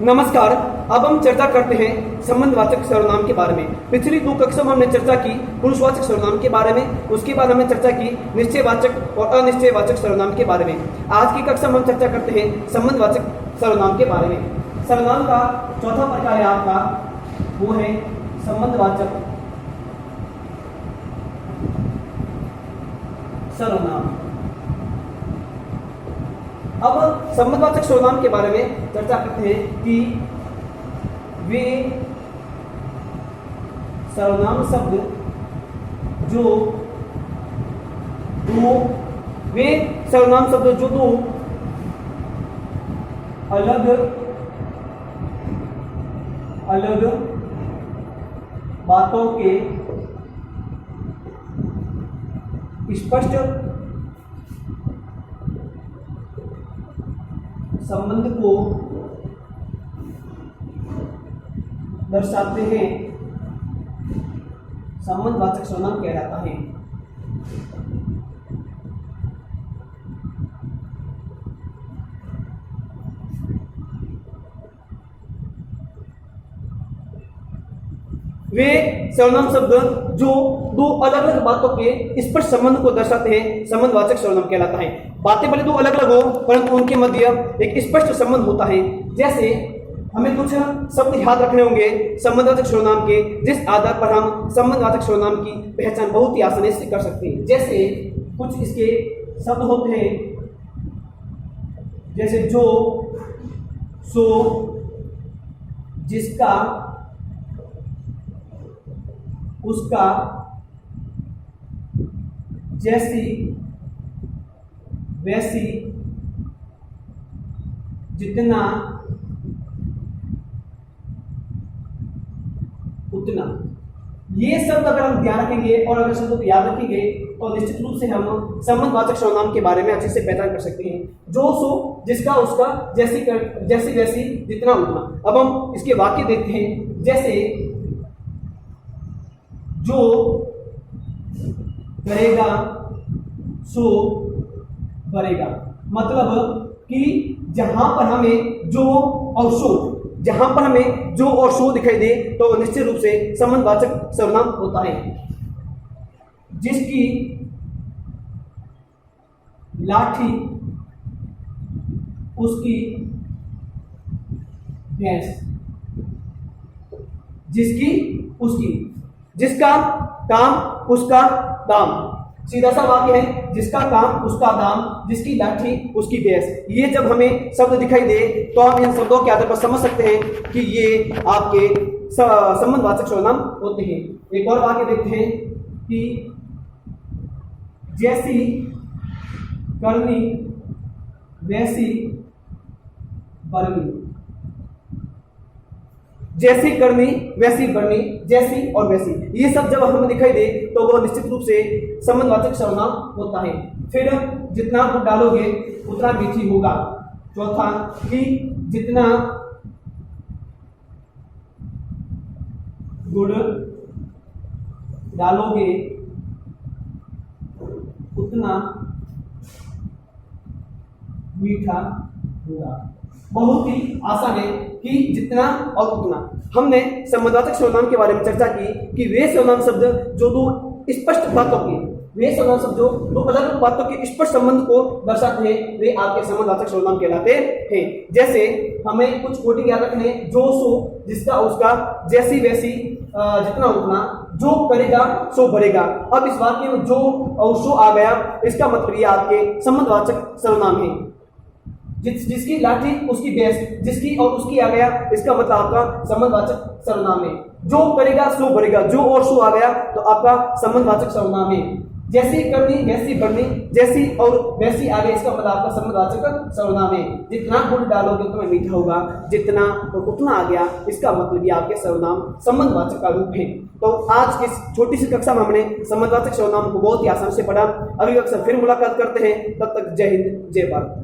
नमस्कार। अब हम चर्चा करते हैं संबंधवाचक सर्वनाम के बारे में। पिछली 2 कक्षाओं में हमने चर्चा की पुरुषवाचक सर्वनाम के बारे में, उसके बाद हमने चर्चा की निश्चयवाचक और अनिश्चयवाचक सर्वनाम के बारे में। आज की कक्षा में हम चर्चा करते हैं संबंधवाचक सर्वनाम के बारे में। सर्वनाम का चौथा प्रकार है आपका, वो है संबंधवाचक सर्वनाम। अब संबंधवाचक सर्वनाम के बारे में चर्चा करते हैं कि वे सर्वनाम शब्द जो दो अलग अलग बातों के स्पष्ट संबंध को दर्शाते हैं, संबंधवाचक सर्वनाम कहलाता है। वे सर्वनाम शब्द जो दो अलग अलग बातों के स्पष्ट संबंध को दर्शाते हैं, संबंधवाचक सर्वनाम कहलाता है। बातें भले दो अलग अलग हो, परंतु उनके मध्य एक स्पष्ट संबंध होता है। जैसे हमें कुछ शब्द याद रखने होंगे संबंधवाचक सर्वनाम के, जिस आधार पर हम संबंधवाचक सर्वनाम की पहचान बहुत ही आसानी से कर सकते हैं। जैसे कुछ इसके शब्द होते हैं, जैसे जो, सो, जिसका, उसका, जैसी, वैसी, जितना, उतना। ये शब्द अगर हम ध्यान रखेंगे और अगर शब्दों को याद रखेंगे तो निश्चित रूप से हम संबंधवाचक सर्वनाम के बारे में अच्छे से पहचान कर सकते हैं। जो, सो, जिसका, उसका, जैसी, वैसी, जितना, उतना। अब हम इसके वाक्य देखते हैं। जैसे जो करेगा सो भरेगा, मतलब कि जहां पर हमें जो और सो, जहां पर हमें जो और सो दिखाई दे तो निश्चित रूप से संबंधवाचक सर्वनाम होता है। जिसकी लाठी, उसकी भैंस, जिसकी, उसकी, जिसका काम, उसका दाम। सीधा सा वाक्य है, जिसका काम, उसका दाम, जिसकी लाठी, उसकी भैंस। ये जब हमें शब्द दिखाई दे तो हम इन शब्दों के आधार पर समझ सकते हैं कि ये आपके संबंधवाचक सर्वनाम होते हैं। एक और वाक्य देखते हैं कि जैसी करनी, वैसी बरनी। जैसी करनी, वैसी बरनी, जैसी और वैसी, ये सब जब हमें दिखाई दे तो वह निश्चित रूप से संबंधवाचक सर्वनाम होता है। फिर जितना गुड़ डालोगे उतना मीठी होगा। चौथा कि जितना गुड़ डालोगे उतना मीठा होगा। बहुत ही आसान है कि जितना और उतना। हमने संबंधवाचक सर्वनाम के बारे में चर्चा की कि वे सर्वनाम शब्द जो दो स्पष्ट बातों के, वे सर्वनाम शब्द जो दो अलग अलग बातों के स्पष्ट संबंध को दर्शाते हैं, वे आपके संबंधवाचक सर्वनाम कहलाते हैं। जैसे हमें कुछ कोटिंग याद रखने, जो, सो, जिसका, उसका, जैसी, वैसी, जितना, उतना, जो करेगा सो भरेगा। अब इस वाक्य में जो और सो आ गया, इसका मतलब ये आपके संबंधवाचक सर्वनाम है। जिसकी लाठी, उसकी भैंस, जिसकी और उसकी आ गया, इसका मतलब आपका संबंधवाचक सर्वनाम है। जो करेगा सो भरेगा, जो और सो आ गया तो आपका संबंधवाचक सर्वनाम है। जैसी करनी, वैसी बढ़नी, जैसी और वैसी आ गई, इसका मतलब आपका संबंधवाचक सर्वनाम है। जितना गुड़ डालोगे उतना मीठा होगा, जितना और उतना आ गया, इसका मतलब ये आपके सर्वनाम संबंधवाचक का रूप है। तो आज की छोटी सी कक्षा में हमने संबंधवाचक सर्वनाम को बहुत ही आसान से पढ़ा। अगली कक्षा फिर मुलाकात करते हैं, तब तक जय हिंद, जय भारत।